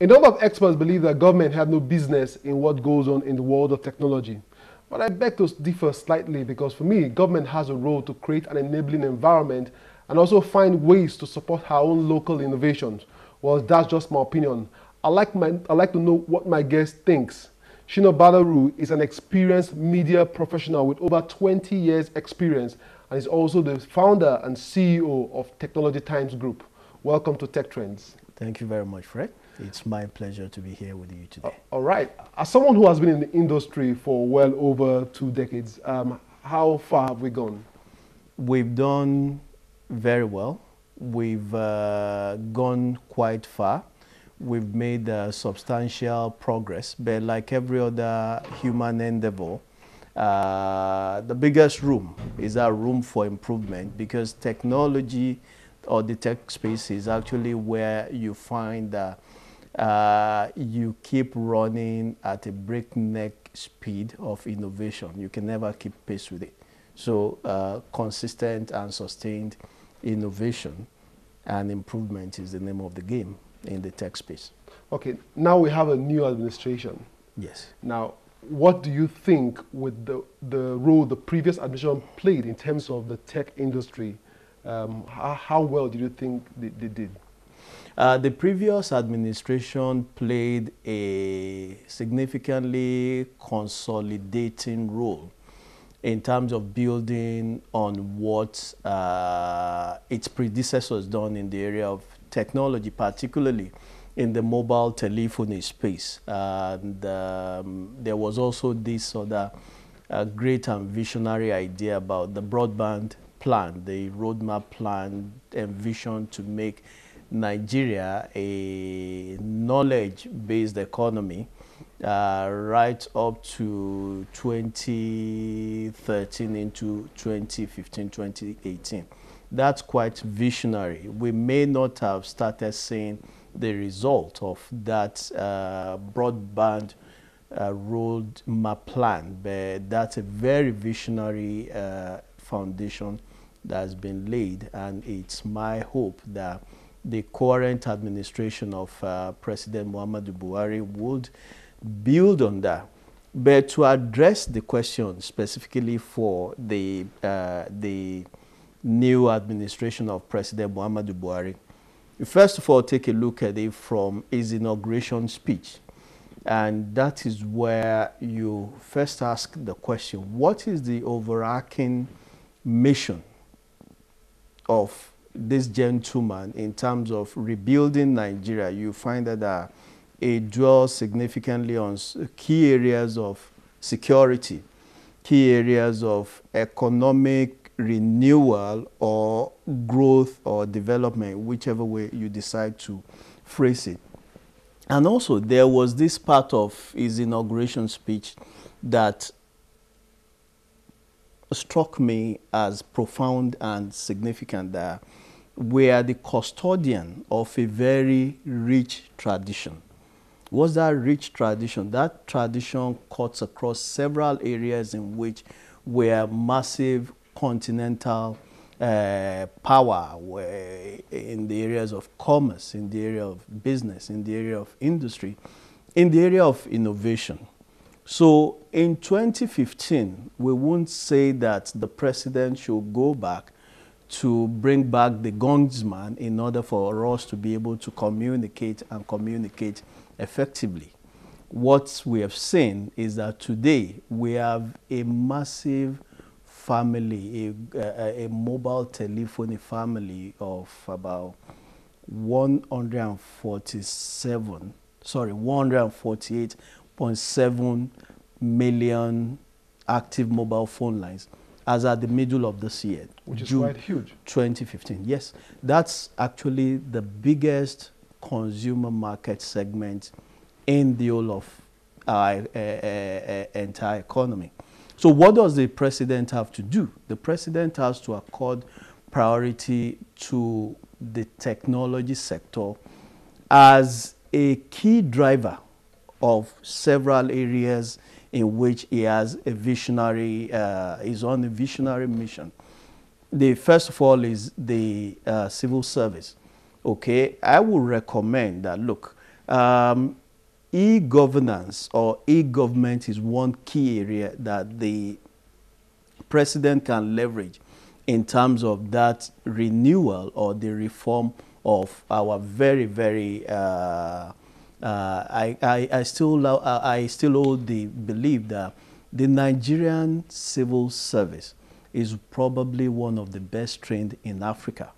A number of experts believe that government have no business in what goes on in the world of technology. But I beg to differ slightly because for me, government has a role to create an enabling environment and also find ways to support our own local innovations. Well, that's just my opinion. I'd like to know what my guest thinks. Shina Badaru is an experienced media professional with over 20 years experience and is also the founder and CEO of Technology Times Group. Welcome to Tech Trends. Thank you very much, Fred. It's my pleasure to be here with you today. All right. As someone who has been in the industry for well over 2 decades, how far have we gone? We've done very well. We've gone quite far. We've made substantial progress, but like every other human endeavor, the biggest room is our room for improvement, because technology or the tech space is actually where you find that you keep running at a breakneck speed of innovation. You can never keep pace with it. So consistent and sustained innovation and improvement is the name of the game in the tech space. Okay, now we have a new administration. Yes. Now, what do you think with the role the previous administration played in terms of the tech industry? How well do you think they did? The previous administration played a significantly consolidating role in terms of building on what its predecessors done in the area of technology, particularly in the mobile telephony space. And there was also this other great and visionary idea about the broadband plan, the roadmap plan envisioned to make Nigeria a knowledge-based economy right up to 2013 into 2015, 2018. That's quite visionary. We may not have started seeing the result of that broadband roadmap plan, but that's a very visionary foundation that's been laid, and it's my hope that the current administration of President Muhammadu Buhari would build on that. But to address the question specifically for the new administration of President Muhammadu Buhari, first of all, take a look at it from his inauguration speech. And that is where you first ask the question, what is the overarching mission of this gentleman in terms of rebuilding Nigeria? You find that it dwells significantly on key areas of security, key areas of economic renewal or growth or development, whichever way you decide to phrase it. And also there was this part of his inauguration speech that struck me as profound and significant, that we are the custodian of a very rich tradition. What's that rich tradition? That tradition cuts across several areas in which we are massive continental power, in the areas of commerce, in the area of business, in the area of industry, in the area of innovation. So in 2015, we won't say that the president should go back to bring back the gundsman in order for us to be able to communicate and communicate effectively. What we have seen is that today we have a massive family, a mobile telephony family of about 148.7 million active mobile phone lines as at the middle of this year. Which is quite huge. 2015, yes. That's actually the biggest consumer market segment in the whole of our entire economy. So what does the president have to do? The president has to accord priority to the technology sector as a key driver of several areas in which he has a visionary, is on a visionary mission. The first of all is the civil service. Okay, I would recommend that, look, E-governance or e-government is one key area that the president can leverage in terms of that renewal or the reform of our very, very, I still hold the belief that the Nigerian civil service is probably one of the best trained in Africa,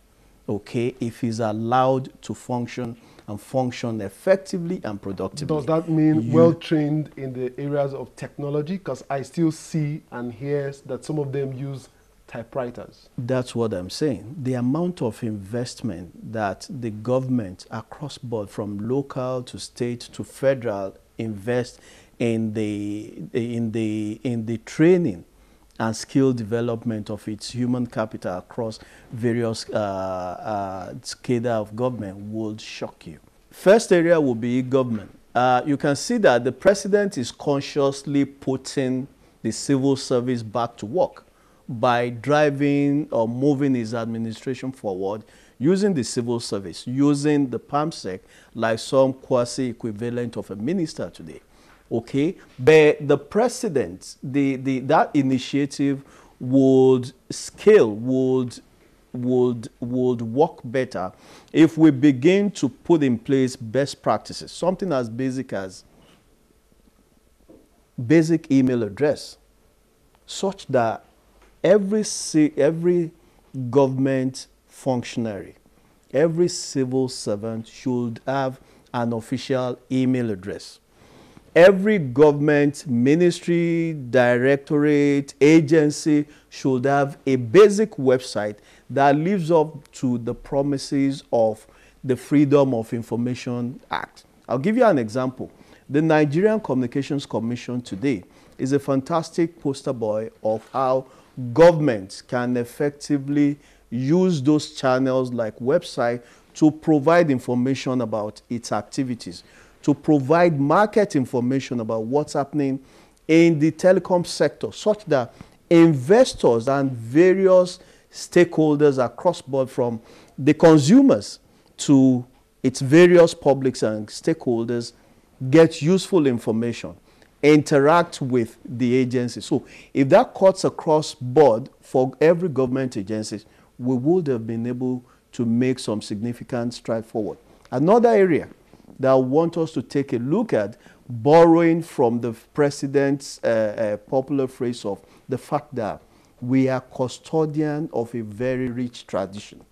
okay, if it's allowed to function and function effectively and productively. Does that mean well-trained in the areas of technology? Because I still see and hear that some of them use typewriters. That's what I'm saying. The amount of investment that the government across board, from local to state to federal, invest in the training and skill development of its human capital across various cadre of government would shock you. First area will be government. You can see that the president is consciously putting the civil service back to work by driving or moving his administration forward using the civil service, using the PAMSEC like some quasi-equivalent of a minister today. Okay, but the president, that initiative would scale, would work better if we begin to put in place best practices, something as basic email address, such that every government functionary, every civil servant should have an official email address. Every government ministry, directorate, agency should have a basic website that lives up to the promises of the Freedom of Information Act. I'll give you an example. The Nigerian Communications Commission today is a fantastic poster boy of how government can effectively use those channels like website to provide information about its activities, to provide market information about what's happening in the telecom sector, such that investors and various stakeholders across board, from the consumers to its various publics and stakeholders, get useful information, interact with the agency. So if that cuts across board for every government agency, we would have been able to make some significant stride forward. Another area that I want us to take a look at, borrowing from the president's popular phrase of the fact that we are custodian of a very rich tradition.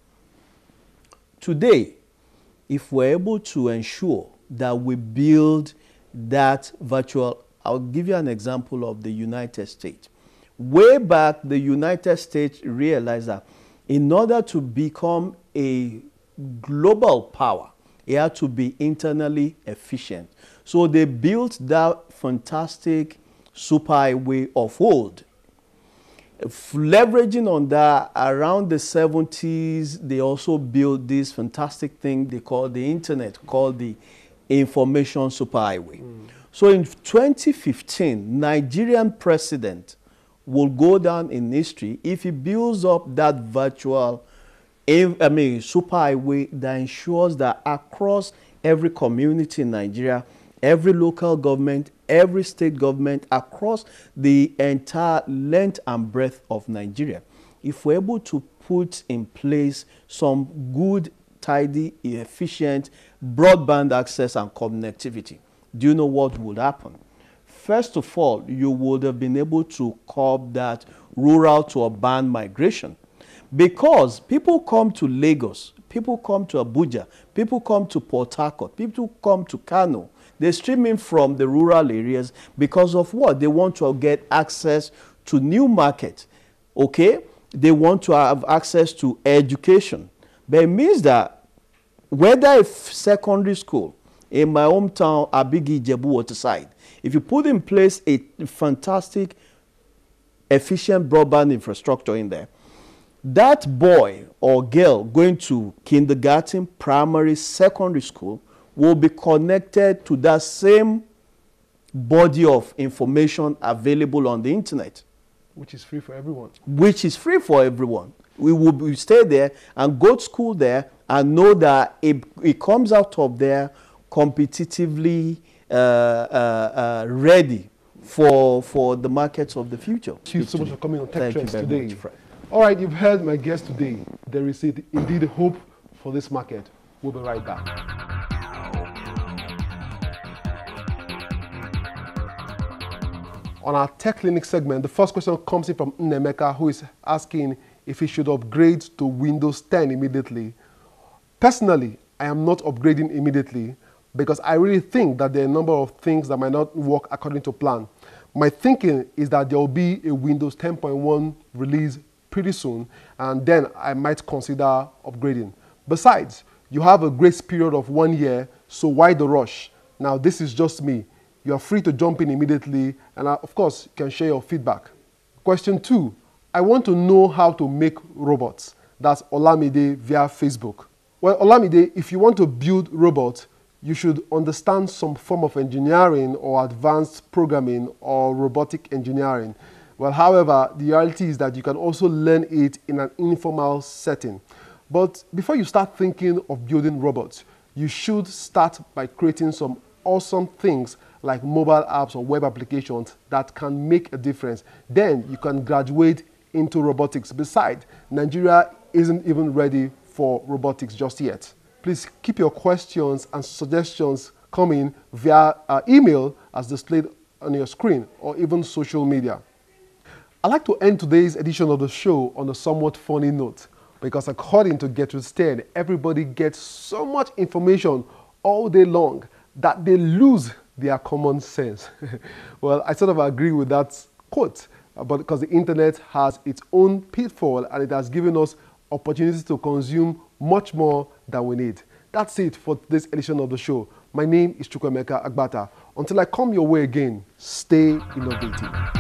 Today, if we're able to ensure that we build that virtual, I'll give you an example of the United States. Way back, the United States realized that in order to become a global power, it had to be internally efficient. So they built that fantastic superhighway of old. Leveraging on that, around the 70s, they also built this fantastic thing they call the internet, called the information superhighway. So in 2015, Nigerian president will go down in history if he builds up that virtual superhighway that ensures that across every community in Nigeria, every local government, every state government, across the entire length and breadth of Nigeria, if we're able to put in place some good, tidy, efficient broadband access and connectivity, do you know what would happen? First of all, you would have been able to curb that rural to urban migration. Because people come to Lagos, people come to Abuja, people come to Port Harcourt, people come to Kano. They stream in from the rural areas because of what? They want to get access to new market, okay? They want to have access to education. But it means that whether a secondary school in my hometown, Abigi, Jebu, Waterside, if you put in place a fantastic, efficient broadband infrastructure in there, that boy or girl going to kindergarten, primary, secondary school will be connected to that same body of information available on the internet. Which is free for everyone. Which is free for everyone. We will stay there and go to school there and know that it comes out of there competitively ready for the markets of the future. Thank you so much for coming on Tech Trends today. Much, all right, you've heard my guest today. There is indeed hope for this market. We'll be right back. On our Tech Clinic segment, the first question comes in from Nnemeka, who is asking if he should upgrade to Windows 10 immediately. Personally, I am not upgrading immediately because I really think that there are a number of things that might not work according to plan. My thinking is that there will be a Windows 10.1 release pretty soon, and then I might consider upgrading. Besides, you have a grace period of 1 year, so why the rush? Now, this is just me. You are free to jump in immediately, and of course, you can share your feedback. Question 2, I want to know how to make robots. That's Olamide via Facebook. Well, Olamide, if you want to build robots, you should understand some form of engineering or advanced programming or robotic engineering. Well, however, the reality is that you can also learn it in an informal setting. But before you start thinking of building robots, you should start by creating some awesome things like mobile apps or web applications that can make a difference. Then you can graduate into robotics. Besides, Nigeria isn't even ready for robotics just yet. Please keep your questions and suggestions coming via email as displayed on your screen or even social media. I'd like to end today's edition of the show on a somewhat funny note because according to Gertrude Stein, everybody gets so much information all day long that they lose their common sense. Well, I sort of agree with that quote, but because the internet has its own pitfall and it has given us opportunities to consume much more than we need. That's it for this edition of the show. My name is Chukwemeka Agbata. Until I come your way again, stay innovative.